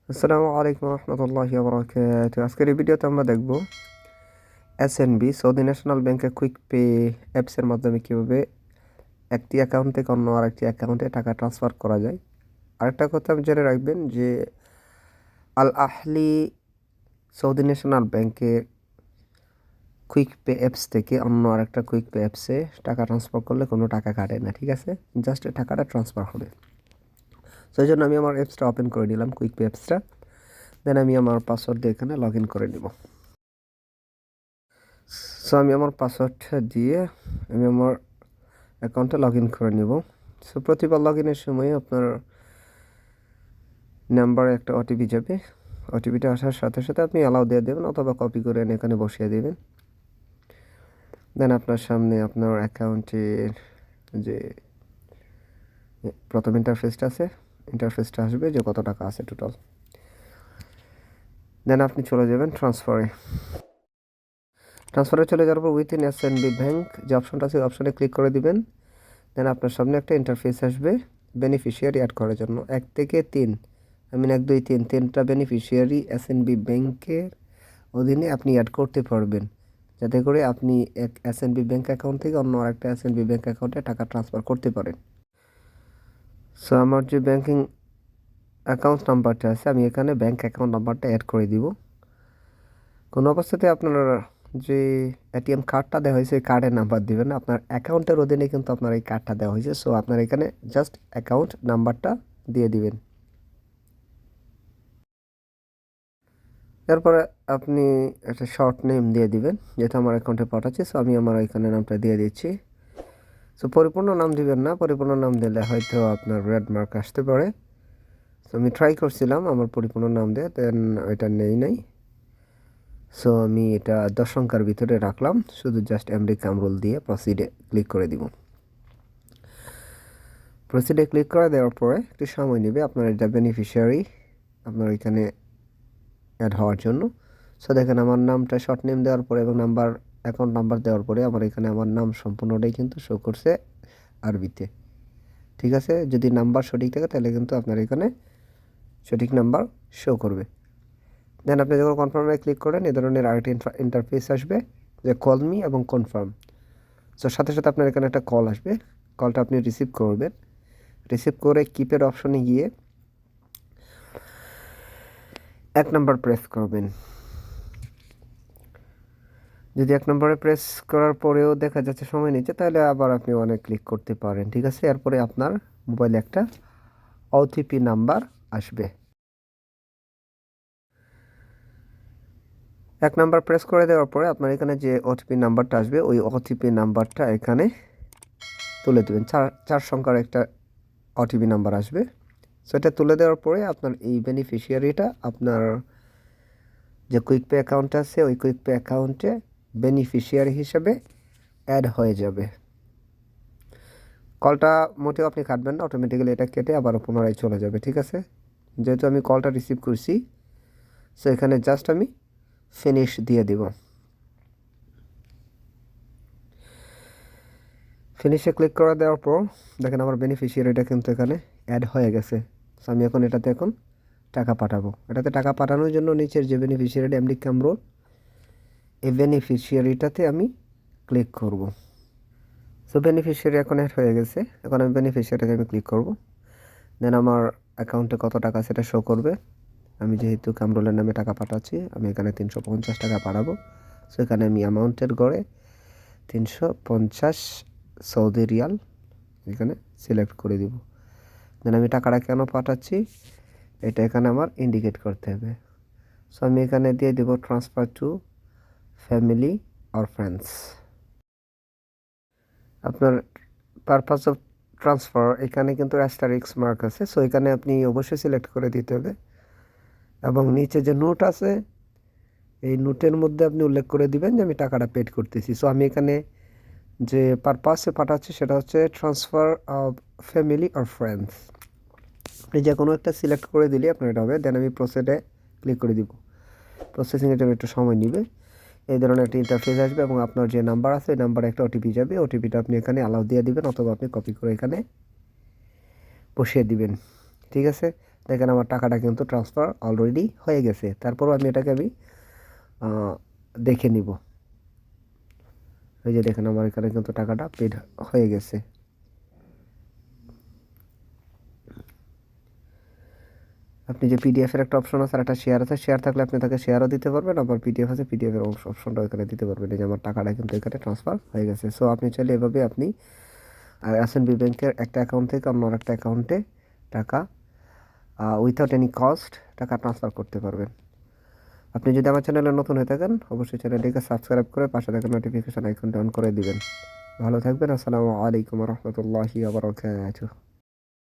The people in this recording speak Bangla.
আসসালামু আলাইকুম রহমতুল্লাহি ওয়া আজকের এই ভিডিওতে আমরা দেখব এসএনবি সৌদি ন্যাশনাল ব্যাংকের কুইক পে অ্যাপসের মাধ্যমে কীভাবে একটি অ্যাকাউন্ট থেকে অন্য আরেকটি অ্যাকাউন্টে টাকা ট্রান্সফার করা যায়। আরেকটা কথা জেনে রাখবেন যে আল আহলি সৌদি ন্যাশনাল ব্যাংকের কুইক পে অ্যাপস থেকে অন্য আরেকটা কুইক পে অ্যাপসে টাকা ট্রান্সফার করলে কোনো টাকা কাটে না, ঠিক আছে? জাস্ট টাকাটা ট্রান্সফার হবে। সেই জন্য আমি আমার অ্যাপসটা ওপেন করে নিলাম, কুইক পে অ্যাপসটা। দেন আমি আমার পাসওয়ার্ড দিয়ে এখানে লগ ইন করে নিব। সো আমি আমার পাসওয়ার্ডটা দিয়ে আমি আমার অ্যাকাউন্টে লগ ইন করে নিব। সো প্রতিবার লগ ইনের সময় আপনার নাম্বারে একটা ওটিপি যাবে। ওটিপিটা আসার সাথে সাথে আপনি অ্যালাউ দিয়ে দেবেন অথবা কপি করে এনে এখানে বসিয়ে দেবেন। দেন আপনার সামনে আপনার অ্যাকাউন্টের যে প্রথম ইন্টারফেসটা আসবে যে কত টাকা আছে টোটাল। দেন আপনি চলে যাবেন ট্রান্সফারে চলে যাওয়ার পর উইথিন এসএনবি ব্যাংক যে অপশনটা আছে ওই অপশনে ক্লিক করে দিবেন। দেন আপনার সামনে একটা ইন্টারফেস আসবে বেনিফিশিয়ারি অ্যাড করার জন্য। 1 থেকে 3, 1 2 3 তিনটা বেনিফিশিয়ারি এসএনবি ব্যাংকের অধীনে আপনি অ্যাড করতে পারবেন, যাতে করে আপনি এক এসএনবি ব্যাংক অ্যাকাউন্ট থেকে অন্য আরেকটা এসএনবি ব্যাংক অ্যাকাউন্টে টাকা ট্রান্সফার করতে পারেন। সো আমার যে ব্যাংকিং অ্যাকাউন্ট নাম্বারটা আছে আমি এখানে ব্যাংক অ্যাকাউন্ট নাম্বারটা অ্যাড করে দিব। কোনো অবস্থাতে আপনার যে এটিএম কার্ডটা দেওয়া হয়েছে এই কার্ডের নাম্বার দিবেন না, আপনার অ্যাকাউন্টের অধীনে কিন্তু আপনার এই কার্ডটা দেওয়া হয়েছে। সো আপনার এখানে জাস্ট অ্যাকাউন্ট নাম্বারটা দিয়ে দিবেন। এরপরে আপনি একটা শর্ট নেম দিয়ে দিবেন, যেটা আমার অ্যাকাউন্টে পাঠাচ্ছি। সো আমি আমার এখানে নামটা দিয়ে দিচ্ছি। সো পরিপূর্ণ নাম দিবেন না, পরিপূর্ণ নাম দিলে হয়তো আপনার রেড মার্ক আসতে পারে। সো আমি ট্রাই করছিলাম আমার পরিপূর্ণ নাম দিয়ে, দেন ওইটা নাই। সো আমি এটা 10 সংখ্যার ভিতরে রাখলাম, শুধু জাস্ট এমডি কামরুল দিয়ে প্রসিডে ক্লিক করে দিব। প্রসিডে ক্লিক করে দেওয়ার পরে একটু সময় নেবে আপনার এটা বেনিফিশিয়ারি আপনার এখানে অ্যাড হওয়ার জন্য। সো দেখেন আমার নামটা শর্ট নেম দেওয়ার পরে এবং অ্যাকাউন্ট নাম্বার দেওয়ার পরে আমার এখানে আমার নাম সম্পূর্ণটাই কিন্তু শো করছে আরবিতে, ঠিক আছে? যদি নাম্বার সঠিক থাকে তাহলে কিন্তু আপনার এখানে সঠিক নাম্বার শো করবে। দেন আপনি যখন কনফার্মে ক্লিক করেন এই ধরনের আরেকটি ইন্টারফেস আসবে যে কল মি এবং কনফার্ম। সো সাথে সাথে আপনার এখানে একটা কল আসবে, কলটা আপনি রিসিভ করবেন। রিসিভ করে কিপ্যাড অপশনে গিয়ে 1 নম্বর প্রেস করবেন। যদি 1 নম্বরে প্রেস করার পরেও দেখা যাচ্ছে সময় নিচ্ছে, তাহলে আবার আপনি অনেক ক্লিক করতে পারেন, ঠিক আছে? এরপরে আপনার মোবাইলে একটা ওটিপি নাম্বার আসবে। 1 নাম্বার প্রেস করে দেওয়ার পরে আপনার এখানে যে ওটিপি নাম্বারটা আসবে ওই ওটিপি নাম্বারটা এখানে তুলে দেবেন। 4 সংখ্যার একটা ওটিপি নাম্বার আসবে। সো এটা তুলে দেওয়ার পরে আপনার এই বেনিফিশিয়ারিটা আপনার যে কুইক পে অ্যাকাউন্ট আছে ওই কুইক পে অ্যাকাউন্টে বেনিফিশিয়ারি হিসেবে অ্যাড হয়ে যাবে। কলটা মোটেও আপনি কাটবেন না, অটোমেটিক্যালি এটা কেটে আবার পুনরায় চলে যাবে, ঠিক আছে? যেহেতু আমি কলটা রিসিভ করছি, সো এখানে জাস্ট আমি ফিনিশ দিয়ে দিব। ফিনিশে ক্লিক করে দেওয়ার পর দেখেন আমার বেনিফিশিয়ারিটা কিন্তু এখানে অ্যাড হয়ে গেছে। সো আমি এটাতে টাকা পাঠাবো। এটাতে টাকা পাঠানোর জন্য নিচের যে বেনিফিশিয়ারি এমডি কামরুল এই বেনিফিশিয়ারিটাতে আমি ক্লিক করব। সো বেনিফিশিয়ারি এখন অ্যাড হয়ে গেছে। এখন আমি বেনিফিশিয়ারিতে আমি ক্লিক করব। দেন আমার অ্যাকাউন্টে কত টাকা সেটা শো করবে। আমি যেহেতু কামরুলের নামে টাকা পাঠাচ্ছি আমি এখানে 350 টাকা পাঠাবো। সো এখানে আমি অ্যামাউন্টের গড়ে 350 সৌদি রিয়াল এখানে সিলেক্ট করে দিব। দেন আমি টাকাটা কেন পাঠাচ্ছি এটা এখানে আমার ইন্ডিকেট করতে হবে। সো আমি এখানে দিয়ে দেব transfer to family or friends. আপনার পারপাস অফ ট্রান্সফার এখানে কিন্তু অ্যাস্টারিক্স মার্ক আছে, সো এখানে আপনি অবশ্যই সিলেক্ট করে দিতে হবে। এবং নিচে যে নোট আছে এই নোটের মধ্যে আপনি উল্লেখ করে দিবেন যে আমি টাকাটা পেড করতেছি। সো আমি এখানে যে পারপাসে পাঠাচ্ছি সেটা হচ্ছে transfer of family or friends. আপনি যে কোনো একটা সিলেক্ট করে দিলে আপনার এটা হবে। দেন আমি প্রসেসে ক্লিক করে দিব। প্রসেসিংয়ের জন্য একটু সময় নেবে। এই ধরনের একটা ইন্টারফেস আসবে এবং আপনার যে নাম্বার আছে ওই নাম্বারে একটা ওটিপি যাবে। ওটিপিটা আপনি এখানে অ্যালাউ দিয়ে দিবেন অথবা আপনি কপি করে এখানে বসিয়ে দিবেন, ঠিক আছে? দেখেন আমার টাকাটা কিন্তু ট্রান্সফার অলরেডি হয়ে গেছে। তারপরও আমি এটাকে দেখে নিব। এই যে দেখেন আমার এখানে কিন্তু টাকাটা পেড হয়ে গেছে। আপনি যে পিডিএফের একটা অপশন আছে আর একটা শেয়ার আছে, শেয়ার থাকলে আপনি তাকে শেয়ারও দিতে পারবেন, আবার পিডিএফ আছে পিডিএফের অপশনটাও এখানে দিতে পারবেন। এই যে আমার টাকাটা কিন্তু এখানে ট্রান্সফার হয়ে গেছে। সো আপনি চাইলে এভাবে আপনি এসএনবি ব্যাংকের একটা অ্যাকাউন্ট থেকে অন্য একটা অ্যাকাউন্টে টাকা উইথাউট এনি কস্ট টাকা ট্রান্সফার করতে পারবেন। আপনি যদি আমার চ্যানেলে নতুন হয়ে থাকেন অবশ্যই চ্যানেলটিকে সাবস্ক্রাইব করে পাশে থাকা নোটিফিকেশন আইকনটা অন করে দিবেন। ভালো থাকবেন। আসসালামু আলাইকুম রহমতুল্লাহি ওয়া বারাকাতুহু।